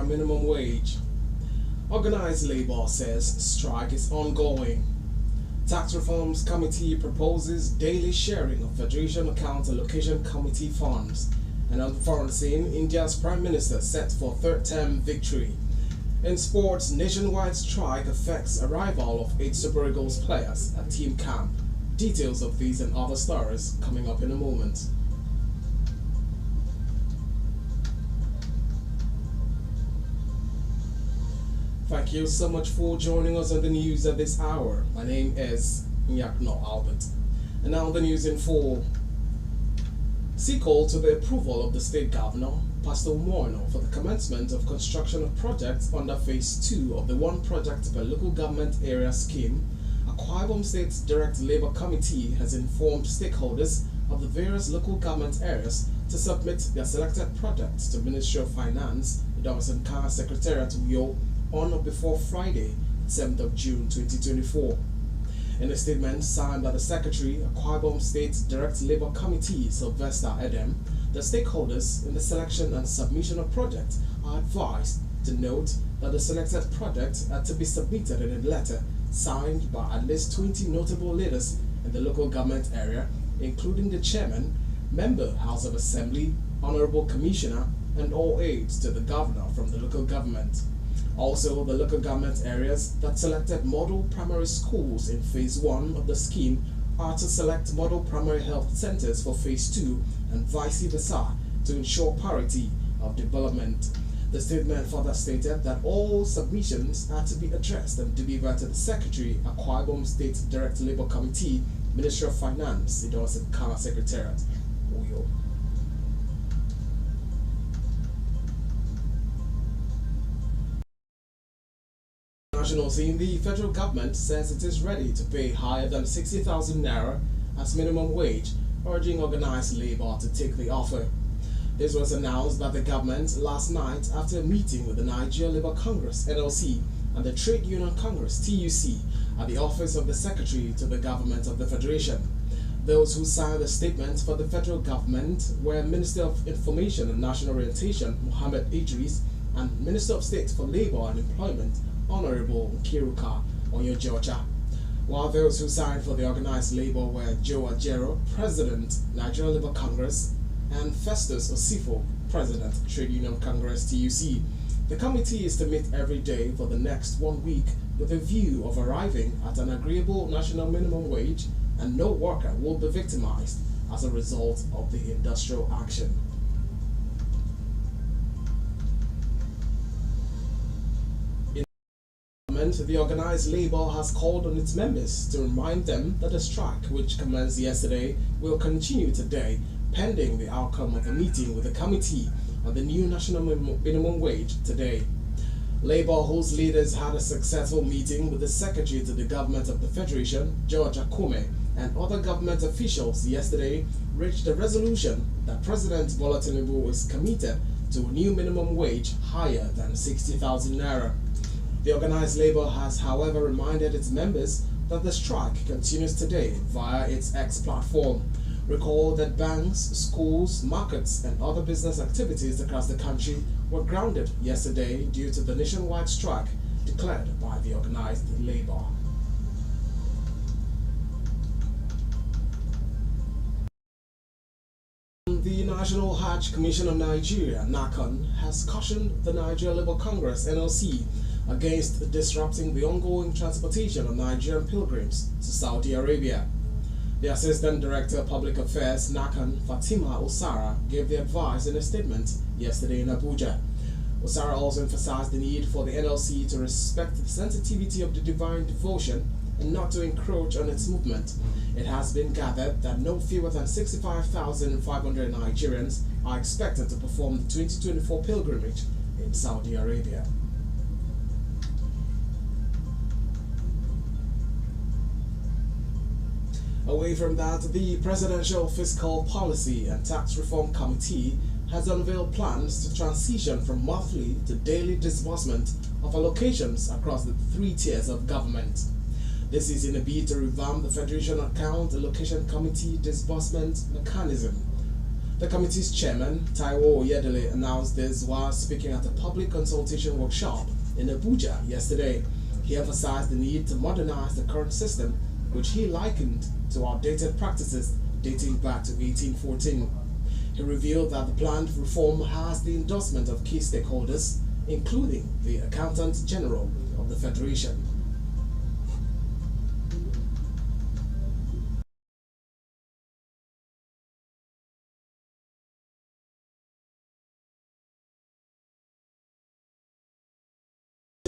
minimum wage. Organized labor says strike is ongoing. Tax Reforms Committee proposes daily sharing of Federation Account Allocation Committee funds. And on the foreign scene, India's Prime Minister set for third-term victory. In sports, nationwide strike affects arrival of 8 Super Eagles players at team camp. Details of these and other stories coming up in a moment. Thank you so much for joining us on the news at this hour. My name is Nyakno Albert. And now the news in full. Sequel to the approval of the state governor, Pastor Moino, for the commencement of construction of projects under Phase 2 of the One Project per Local Government Area scheme, Akwa Ibom State's Direct Labour Committee has informed stakeholders of the various local government areas to submit their selected projects to Ministry of Finance, the Dawson Kara Secretariat Uyo, on or before Friday, 7th of June 2024. In a statement signed by the Secretary, Akwa Ibom State Direct Labour Committee, Sylvester Edem, the stakeholders in the selection and submission of projects are advised to note that the selected projects are to be submitted in a letter signed by at least 20 notable leaders in the local government area, including the chairman, member, House of Assembly, honorable commissioner, and all aides to the governor from the local government. Also, the local government areas that selected model primary schools in Phase 1 of the scheme are to select model primary health centers for Phase 2 and vice versa to ensure parity of development. The statement further stated that all submissions are to be addressed and delivered to the Secretary, Akwa Ibom State Direct Labour Committee, Ministry of Finance, the Dawson Kara Secretariat, Uyo. National scene, the federal government says it is ready to pay higher than 60,000 naira as minimum wage, urging organized labor to take the offer. This was announced by the government last night after a meeting with the Nigeria Labour Congress (NLC) and the Trade Union Congress (TUC) at the office of the Secretary to the Government of the Federation. Those who signed the statement for the federal government were Minister of Information and National Orientation Mohammed Idris and Minister of State for Labour and Employment Honorable Enquiry, while those who signed for the organized labor were Joe Ajero, President, Nigeria Labour Congress, and Festus Osifo, President, Trade Union Congress (TUC). The committee is to meet every day for the next 1 week with a view of arriving at an agreeable national minimum wage, and no worker will be victimized as a result of the industrial action. The organized labor has called on its members to remind them that the strike, which commenced yesterday, will continue today, pending the outcome of a meeting with the committee on the new national minimum wage today. Labor, whose leaders had a successful meeting with the Secretary to the Government of the Federation, George Akume, and other government officials yesterday, reached a resolution that President Bola Tinubu is committed to a new minimum wage higher than 60,000 naira. The organized labor has, however, reminded its members that the strike continues today via its X platform. Recall that banks, schools, markets, and other business activities across the country were grounded yesterday due to the nationwide strike declared by the organized labor. The National Hajj Commission of Nigeria, NACON, has cautioned the Nigeria Labour Congress (NLC) against disrupting the ongoing transportation of Nigerian pilgrims to Saudi Arabia. The Assistant Director of Public Affairs, NACON, Fatima Osara, gave the advice in a statement yesterday in Abuja. Osara also emphasized the need for the NLC to respect the sensitivity of the divine devotion and not to encroach on its movement. It has been gathered that no fewer than 65,500 Nigerians are expected to perform the 2024 pilgrimage in Saudi Arabia. Away from that, the Presidential Fiscal Policy and Tax Reform Committee has unveiled plans to transition from monthly to daily disbursement of allocations across the 3 tiers of government. This is in a bid to revamp the Federation Account Allocation Committee disbursement mechanism. The committee's chairman, Taiwo Oyedele, announced this while speaking at a public consultation workshop in Abuja yesterday. He emphasized the need to modernize the current system, which he likened to outdated practices dating back to 1814. He revealed that the planned reform has the endorsement of key stakeholders, including the Accountant General of the Federation.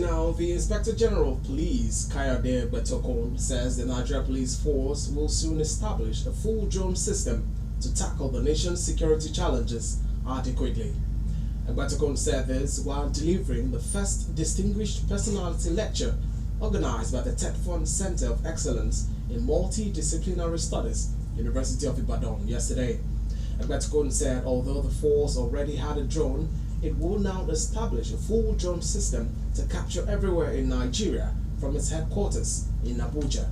Now, the Inspector General of Police, Kayode Betokon, says the Nigeria Police Force will soon establish a full drone system to tackle the nation's security challenges adequately. Betokon said this while delivering the first Distinguished Personality Lecture organized by the TEDFund Center of Excellence in Multidisciplinary Studies, University of Ibadan, yesterday. Betokon said although the force already had a drone, it will now establish a full drone system to capture everywhere in Nigeria from its headquarters in Abuja.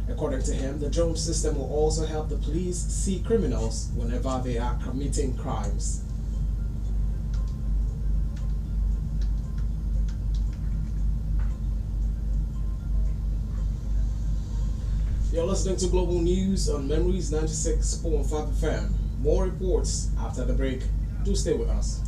According to him, the drone system will also help the police see criminals whenever they are committing crimes. You're listening to Global News on Memories 96.5 FM. More reports after the break. Do stay with us.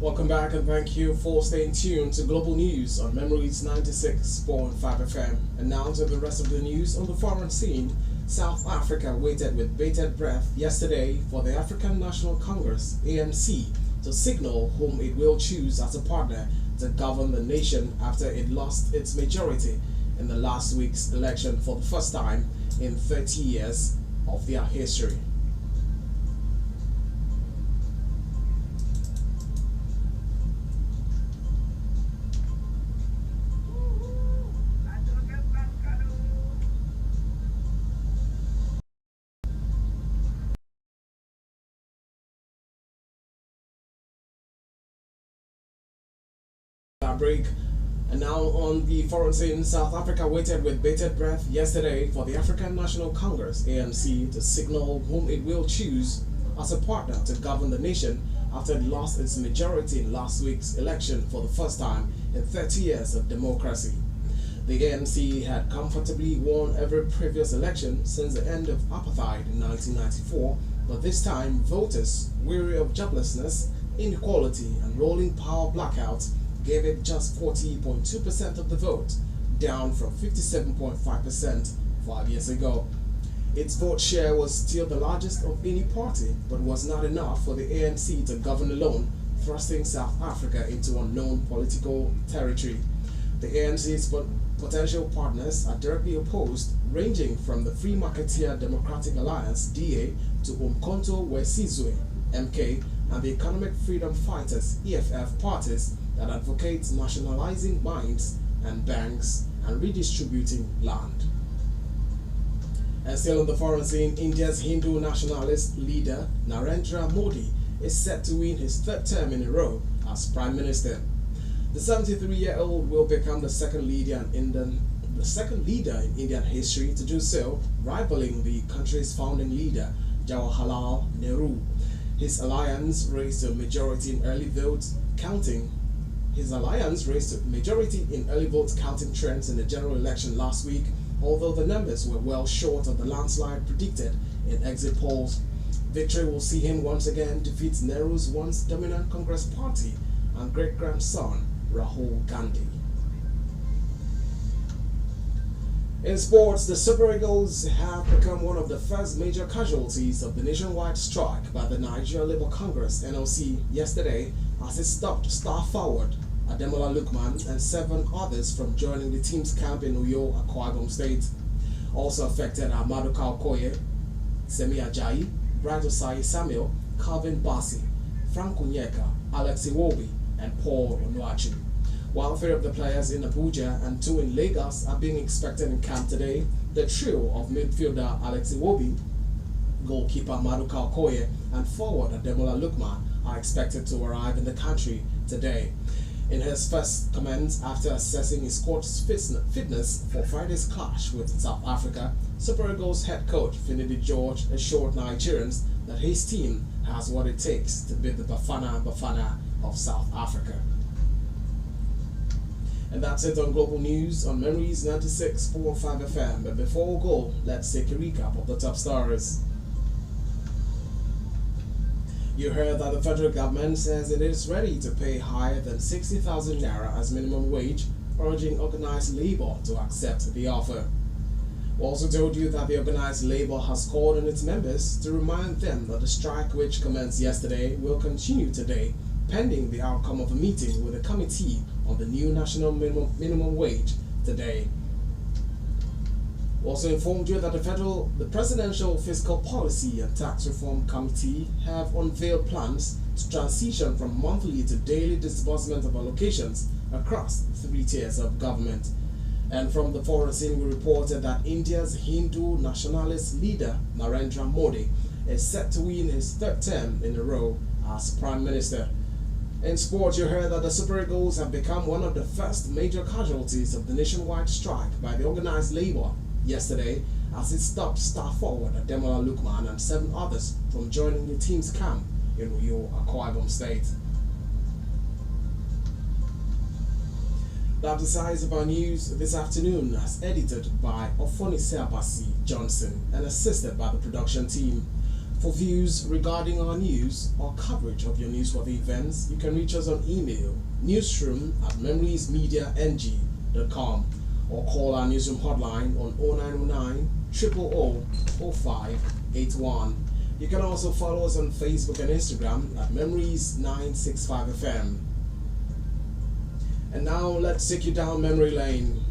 Welcome back and thank you for staying tuned to Global News on Memories 96.5 FM. And now to the rest of the news on the foreign scene. South Africa waited with bated breath yesterday for the African National Congress, ANC, to signal whom it will choose as a partner to govern the nation after it lost its majority in the last week's election for the first time in 30 years of their history. Break. And now on the foreign scene, South Africa waited with bated breath yesterday for the African National Congress, ANC, to signal whom it will choose as a partner to govern the nation after it lost its majority in last week's election for the first time in 30 years of democracy. The ANC had comfortably won every previous election since the end of apartheid in 1994, but this time voters, weary of joblessness, inequality and rolling power blackouts, gave it just 40.2% of the vote, down from 57.5% 5 years ago. Its vote share was still the largest of any party, but was not enough for the ANC to govern alone, thrusting South Africa into unknown political territory. The ANC's potential partners are directly opposed, ranging from the Free Marketeer Democratic Alliance, DA, to Umkhonto weSizwe, MK, and the Economic Freedom Fighters, EFF, parties that advocates nationalizing mines and banks and redistributing land. And still on the foreign scene, India's Hindu nationalist leader Narendra Modi is set to win his third term in a row as Prime Minister. The 73-year-old will become the second leader in Indian history to do so, rivaling the country's founding leader Jawaharlal Nehru. His alliance raised a majority in early vote counting trends in the general election last week, although the numbers were well short of the landslide predicted in exit polls. Victory will see him once again defeat Nehru's once dominant Congress party and great-grandson Rahul Gandhi. In sports, the Super Eagles have become one of the first major casualties of the nationwide strike by the Nigeria Labour Congress (NLC) yesterday as it stopped star forward Ademola Lookman and 7 others from joining the team's camp in Uyo, Akwa Ibom State. Also affected are Maduka Okoye, Semi Ajayi, Bright Osai Samuel, Calvin Bassi, Frank Onyeka, Alex Iwobi, and Paul Onuachu. While 3 of the players in Abuja and 2 in Lagos are being expected in camp today, the trio of midfielder Alex Iwobi, goalkeeper Maduka Okoye, and forward Ademola Lookman are expected to arrive in the country today. In his first comments after assessing his squad's fitness for Friday's clash with South Africa, Super Eagles head coach Finidi George assured Nigerians that his team has what it takes to beat the Bafana of South Africa. And that's it on Global News on Memories 96.5 FM. But before we go, let's take a recap of the top stories. You heard that the federal government says it is ready to pay higher than 60,000 naira as minimum wage, urging organized labor to accept the offer. We also told you that the organized labor has called on its members to remind them that the strike, which commenced yesterday, will continue today, pending the outcome of a meeting with the committee on the new national minimum wage today. We also informed you that the Presidential Fiscal Policy and Tax Reform Committee have unveiled plans to transition from monthly to daily disbursement of allocations across 3 tiers of government. And from the foreign scene, we reported that India's Hindu nationalist leader Narendra Modi is set to win his 3rd term in a row as Prime Minister. In sport, you heard that the Super Eagles have become one of the first major casualties of the nationwide strike by the organized labor yesterday as it stopped star forward Ademola Lookman and 7 others from joining the team's camp in Uyo, Akwa Ibom State. That's the size of our news this afternoon, as edited by Ofonise Abasi Johnson and assisted by the production team. For views regarding our news or coverage of your newsworthy events, you can reach us on email newsroom@memoriesmediang.com or call our newsroom hotline on 0909 000 0581. You can also follow us on Facebook and Instagram at Memories965FM. And now let's take you down memory lane.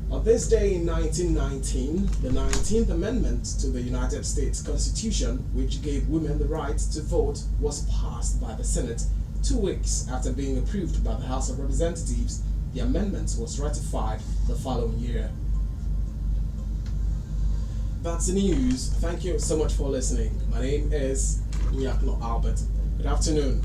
On this day in 1919, the 19th Amendment to the United States Constitution, which gave women the right to vote, was passed by the Senate. 2 weeks after being approved by the House of Representatives, the amendment was ratified the following year. That's the news. Thank you so much for listening. My name is Nyakno Albert. Good afternoon.